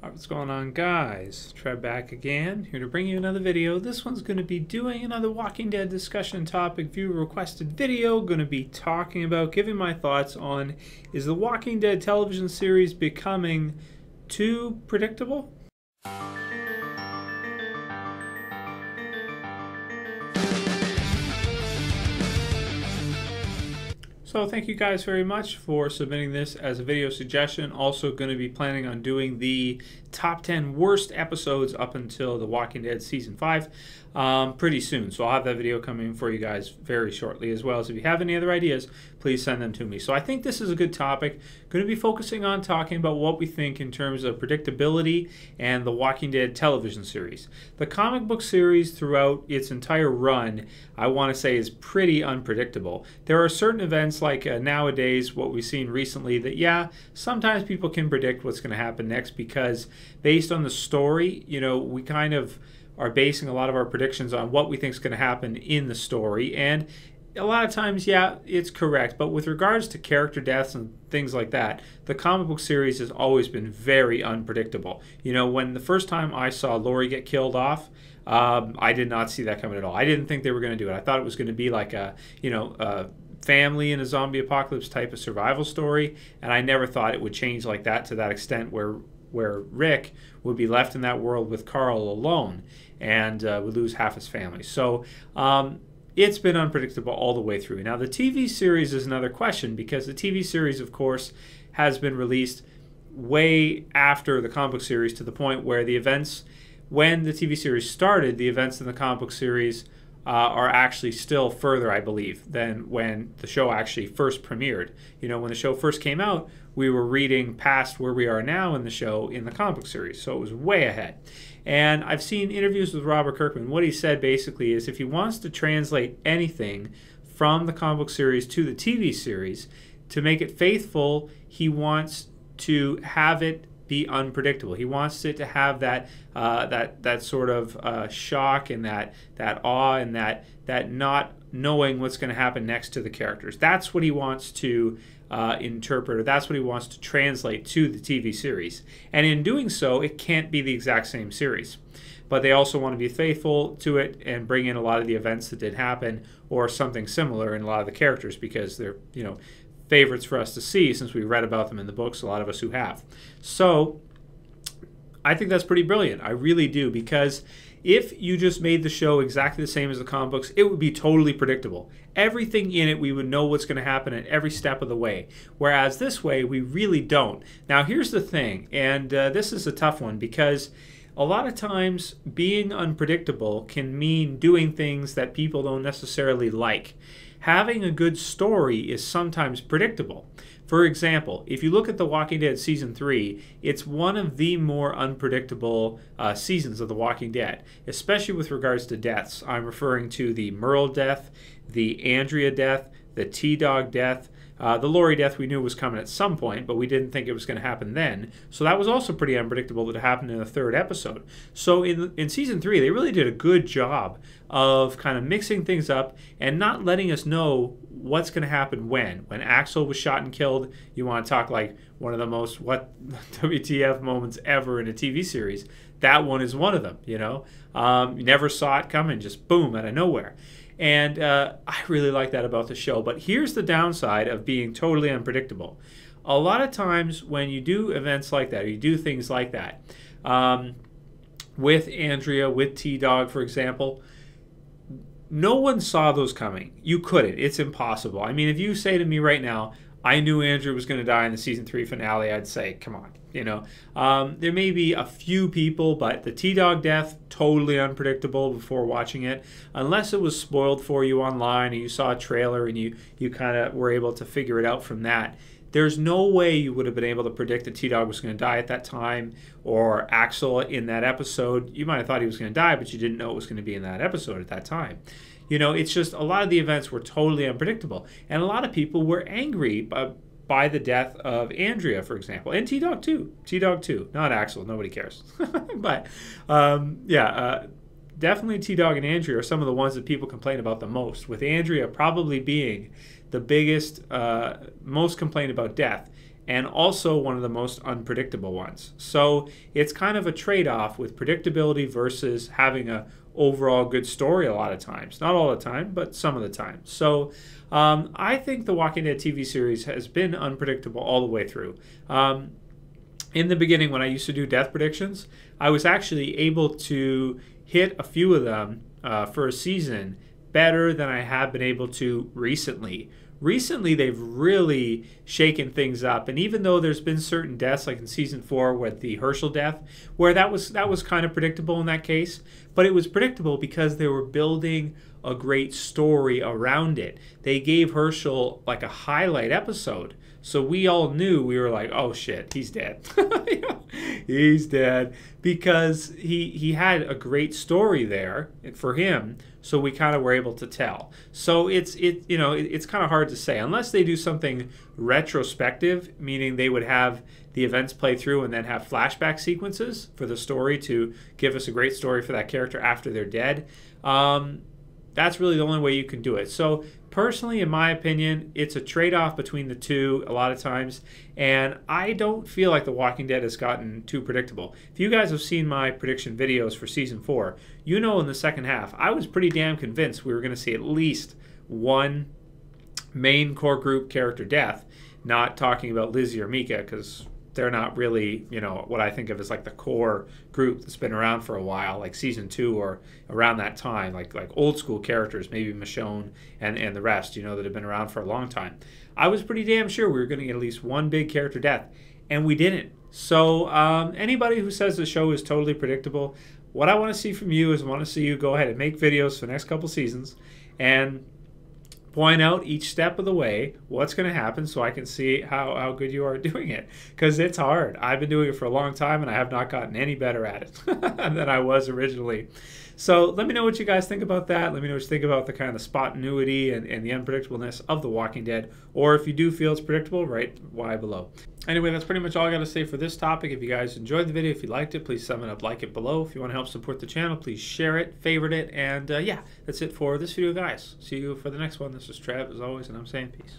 Alright, what's going on, guys? Trev back again, here to bring you another video. This one's going to be doing another Walking Dead discussion topic, viewer requested video. Going to be talking about, giving my thoughts on, is the Walking Dead television series becoming too predictable? So thank you guys very much for submitting this as a video suggestion. Also going to be planning on doing the top 10 worst episodes up until The Walking Dead Season 5 pretty soon. So I'll have that video coming for you guys very shortly as well. So if you have any other ideas, please send them to me. So I think this is a good topic. Going to be focusing on talking about what we think in terms of predictability and The Walking Dead television series. The comic book series throughout its entire run, I want to say, is pretty unpredictable. There are certain events like nowadays, what we've seen recently, that yeah, sometimes people can predict what's going to happen next because based on the story, you know, we kind of are basing a lot of our predictions on what we think is going to happen in the story, and a lot of times, yeah, it's correct. But with regards to character deaths and things like that, the comic book series has always been very unpredictable. You know, when the first time I saw Lori get killed off, I did not see that coming at all. I didn't think they were going to do it. I thought it was going to be like a, you know, family in a zombie apocalypse type of survival story, and I never thought it would change like that to that extent where Rick would be left in that world with Carl alone and would lose half his family. So it's been unpredictable all the way through. Now the TV series is another question, because the TV series, of course, has been released way after the comic book series, to the point where the events, when the TV series started, the events in the comic book series are actually still further, I believe, than when the show actually first premiered. You know, when the show first came out, we were reading past where we are now in the show in the comic book series, so it was way ahead. And I've seen interviews with Robert Kirkman. What he said basically is if he wants to translate anything from the comic book series to the TV series, to make it faithful, he wants to have it be unpredictable. He wants it to have that that sort of shock and that awe and that not knowing what's going to happen next to the characters. That's what he wants to interpret, or that's what he wants to translate to the TV series. And in doing so, it can't be the exact same series. But they also want to be faithful to it and bring in a lot of the events that did happen, or something similar in a lot of the characters, because they're, you know, favorites for us to see since we read about them in the books, a lot of us who have. So I think that's pretty brilliant. I really do, because if you just made the show exactly the same as the comic books, it would be totally predictable. Everything in it, we would know what's going to happen at every step of the way. Whereas this way, we really don't. Now, here's the thing, and this is a tough one, because a lot of times being unpredictable can mean doing things that people don't necessarily like. Having a good story is sometimes predictable. For example, if you look at The Walking Dead Season 3, it's one of the more unpredictable seasons of The Walking Dead, especially with regards to deaths. I'm referring to the Merle death, the Andrea death, the T-Dog death. The Lori death we knew was coming at some point, but we didn't think it was going to happen then. So that was also pretty unpredictable that it happened in the third episode. So in Season 3, they really did a good job of kind of mixing things up and not letting us know what's going to happen when. When Axel was shot and killed, you want to talk like one of the most WTF moments ever in a TV series. That one is one of them, you know. You never saw it coming, just boom, out of nowhere. And I really like that about the show. But here's the downside of being totally unpredictable. A lot of times when you do events like that, or you do things like that, with Andrea, with T-Dog, for example, no one saw those coming. You couldn't. It's impossible. I mean, if you say to me right now, I knew Andrew was going to die in the Season 3 finale, I'd say, come on. You know, there may be a few people, but the T-Dog death, totally unpredictable before watching it. Unless it was spoiled for you online and you saw a trailer and you kind of were able to figure it out from that. There's no way you would have been able to predict that T-Dog was going to die at that time, or Axel in that episode. You might have thought he was going to die, but you didn't know it was going to be in that episode at that time. You know, it's just a lot of the events were totally unpredictable. And a lot of people were angry by the death of Andrea, for example. And T-Dog too. T-Dog too. Not Axel. Nobody cares. But, definitely T-Dog and Andrea are some of the ones that people complain about the most, with Andrea probably being the biggest, most complained about death. and also one of the most unpredictable ones. So it's kind of a trade-off with predictability versus having a overall good story a lot of times. Not all the time, but some of the time. So I think the Walking Dead TV series has been unpredictable all the way through. In the beginning, when I used to do death predictions, I was actually able to hit a few of them for a season better than I have been able to recently. Recently, they've really shaken things up, and even though there's been certain deaths, like in season 4 with the Herschel death, where that was kind of predictable in that case, but it was predictable because they were building a great story around it. They gave Herschel like a highlight episode, so we all knew, we were like, oh shit, he's dead. He's dead, because he had a great story there for him. So we kind of were able to tell. So it's kind of hard to say unless they do something retrospective, meaning they would have the events play through and then have flashback sequences for the story to give us a great story for that character after they're dead. That's really the only way you can do it. So personally, in my opinion, it's a trade-off between the two a lot of times, and I don't feel like The Walking Dead has gotten too predictable. If you guys have seen my prediction videos for season 4, you know in the second half, I was pretty damn convinced we were going to see at least one main core group character death, not talking about Lizzie or Mika, because they're not really, what I think of as like the core group that's been around for a while, like season 2 or around that time, like old school characters, maybe Michonne and the rest, that have been around for a long time. I was pretty damn sure we were going to get at least one big character death, and we didn't. So anybody who says the show is totally predictable, what I want to see from you is I want to see you go ahead and make videos for the next couple seasons and point out each step of the way what's going to happen so I can see how good you are doing it, because it's hard. I've been doing it for a long time and I have not gotten any better at it than I was originally. So let me know what you guys think about that. Let me know what you think about the kind of spontaneity and the unpredictableness of The Walking Dead, or if you do feel it's predictable, write why below. Anyway, that's pretty much all I got to say for this topic. If you guys enjoyed the video, if you liked it, please thumb it up, like it below. If you want to help support the channel, please share it, favorite it, and yeah, that's it for this video, guys. See you for the next one. This is Trev, as always, and I'm saying peace.